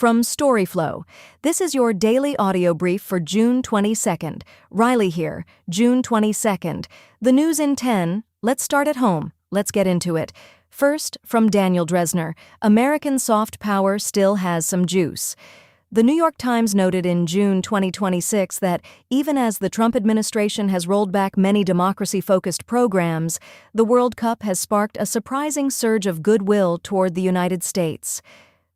From storyflo, this is your daily audio brief for June 22nd. Riley here, June 22nd. The news in 10, let's start at home. Let's get into it. First, from Daniel American soft power still has some juice. The New York Times noted in June 2026 that even as the Trump administration has rolled back many democracy-focused programs, the World Cup has sparked a surprising surge of goodwill toward the United States.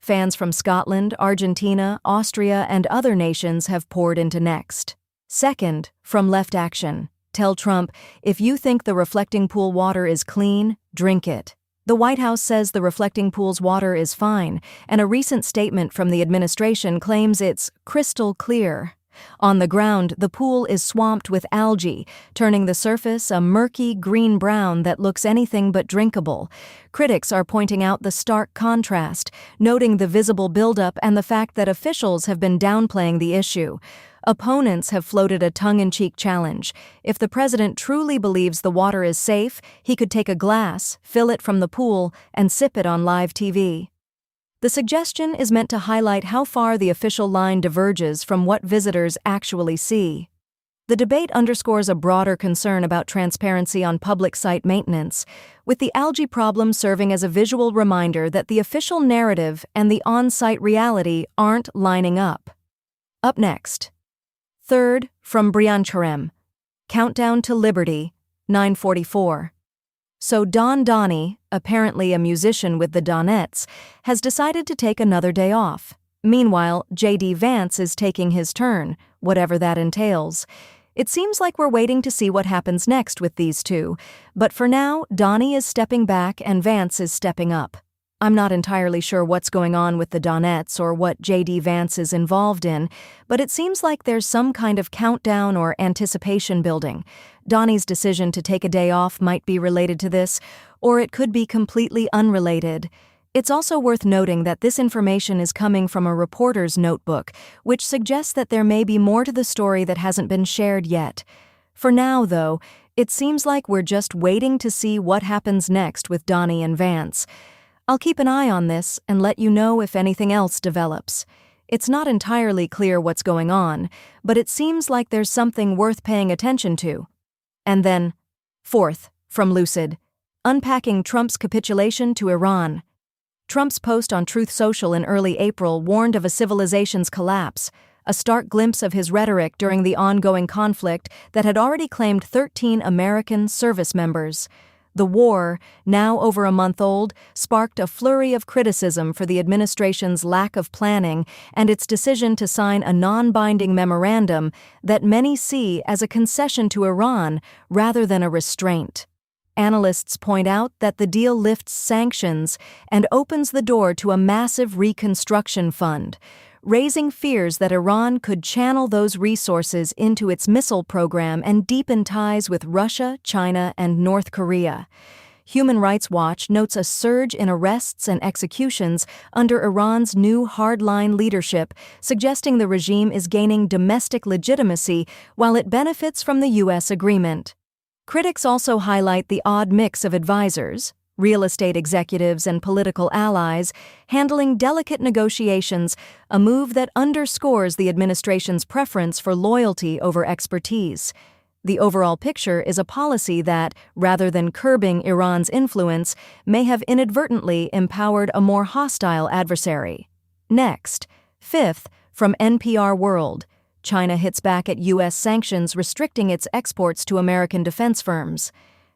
Fans from Scotland, Argentina, Austria, and other nations have poured into Next. Second, from leftaction. Tell Trump, if you think the reflecting pool water is clean, drink it. The White House says the reflecting pool's water is fine, and a recent statement from the administration claims it's crystal clear. On the ground, the pool is swamped with algae, turning the surface a murky green-brown that looks anything but drinkable. Critics are pointing out the stark contrast, noting the visible buildup and the fact that officials have been downplaying the issue. Opponents have floated a tongue-in-cheek challenge. If the president truly believes the water is safe, he could take a glass, fill it from the pool, and sip it on live TV. The suggestion is meant to highlight how far the official line diverges from what visitors actually see. The debate underscores a broader concern about transparency on public site maintenance, with the algae problem serving as a visual reminder that the official narrative and the on-site reality aren't lining up. Up next. Third, from Brian, Countdown to Liberty, 9:44. So Donnie, apparently a musician with the Donettes, has decided to take another day off. Meanwhile, J.D. Vance is taking his turn, whatever that entails. It seems like we're waiting to see what happens next with these two, but for now, Donnie is stepping back and Vance is stepping up. I'm not entirely sure what's going on with the Donettes or what J.D. Vance is involved in, but it seems like there's some kind of countdown or anticipation building. Donnie's decision to take a day off might be related to this, or it could be completely unrelated. It's also worth noting that this information is coming from a reporter's notebook, which suggests that there may be more to the story that hasn't been shared yet. For now, though, it seems like we're just waiting to see what happens next with Donnie and Vance. I'll keep an eye on this and let you know if anything else develops. It's not entirely clear what's going on, but it seems like there's something worth paying attention to. And then, fourth, from Lucid, unpacking Trump's capitulation to Iran. Trump's post on Truth Social in early April warned of a civilization's collapse, a stark glimpse of his rhetoric during the ongoing conflict that had already claimed 13 American service members. The war, now over a month old, sparked a flurry of criticism for the administration's lack of planning and its decision to sign a non-binding memorandum that many see as a concession to Iran rather than a restraint. Analysts point out that the deal lifts sanctions and opens the door to a massive reconstruction fund, raising fears that Iran could channel those resources into its missile program and deepen ties with Russia, China, and North Korea. Human Rights Watch notes a surge in arrests and executions under Iran's new hardline leadership, suggesting the regime is gaining domestic legitimacy while it benefits from the U.S. agreement. Critics also highlight the odd mix of advisors, real estate executives and political allies, handling delicate negotiations, a move that underscores the administration's preference for loyalty over expertise. The overall picture is a policy that, rather than curbing Iran's influence, may have inadvertently empowered a more hostile adversary. Next, fifth, from NPR World, China hits back at U.S. sanctions restricting its exports to American defense firms.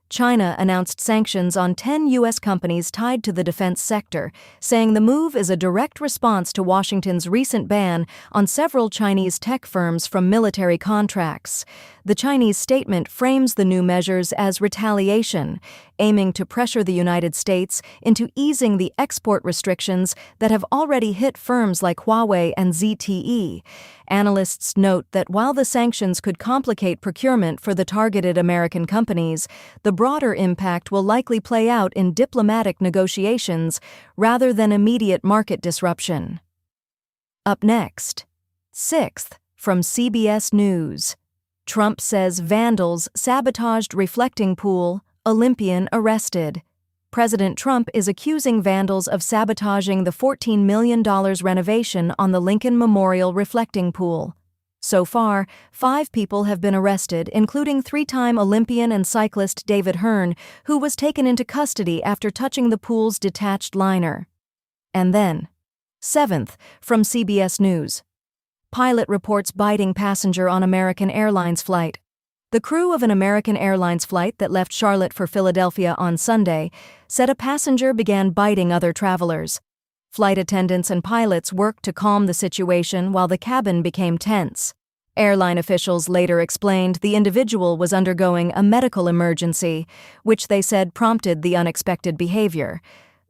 China announced sanctions on 10 U.S. companies tied to the defense sector, saying the move is a direct response to Washington's recent ban on several Chinese tech firms from military contracts. The Chinese statement frames the new measures as retaliation, aiming to pressure the United States into easing the export restrictions that have already hit firms like Huawei and ZTE. Analysts note that while the sanctions could complicate procurement for the targeted American companies, the broader impact will likely play out in diplomatic negotiations rather than immediate market disruption. Up next, sixth, from CBS News. Trump says vandals sabotaged reflecting pool, Olympian arrested. President Trump is accusing vandals of sabotaging the $14 million renovation on the Lincoln Memorial reflecting pool. So far, 5 people have been arrested, including 3-time Olympian and cyclist David Hearn, who was taken into custody after touching the pool's detached liner. And then, 7th, from CBS News. Pilot reports biting passenger on American Airlines flight. The crew of an American Airlines flight that left Charlotte for Philadelphia on Sunday said a passenger began biting other travelers. Flight attendants and pilots worked to calm the situation while the cabin became tense. Airline officials later explained the individual was undergoing a medical emergency, which they said prompted the unexpected behavior.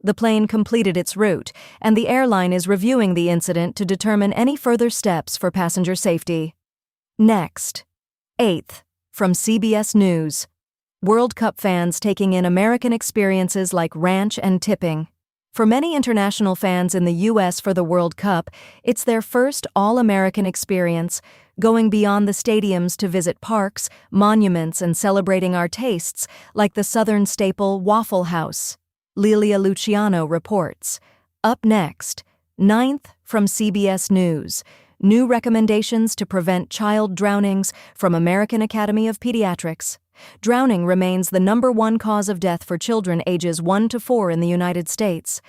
The plane completed its route, and the airline is reviewing the incident to determine any further steps for passenger safety. Next. 8th, from CBS News. World Cup fans taking in American experiences like ranch and tipping. For many international fans in the U.S. for the World Cup, it's their first all-American experience, going beyond the stadiums to visit parks, monuments, and celebrating our tastes, like the Southern staple Waffle House. Lilia Luciano reports. Up next, 9th, from CBS News. New recommendations to prevent child drownings from American Academy of Pediatrics. Drowning remains the #1 cause of death for children ages 1 to 4 in the United States.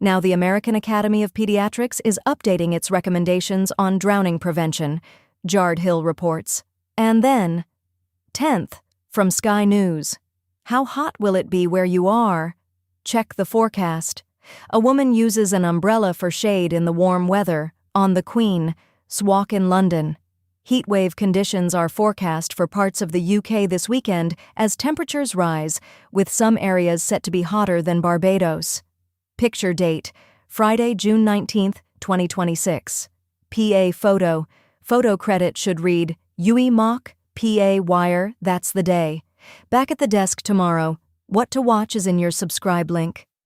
Now the American Academy of Pediatrics is updating its recommendations on drowning prevention, Jard Hill reports. And then, 10th, from Sky News. How hot will it be where you are? Check the forecast. A woman uses an umbrella for shade in the warm weather, on the Queen, Swalk in London. Heatwave conditions are forecast for parts of the UK this weekend as temperatures rise, with some areas set to be hotter than Barbados. Picture date, Friday, June 19, 2026. PA photo. Photo credit should read, Yui Mock, PA Wire, that's the day. Back at the desk tomorrow. What to watch is in your subscribe link.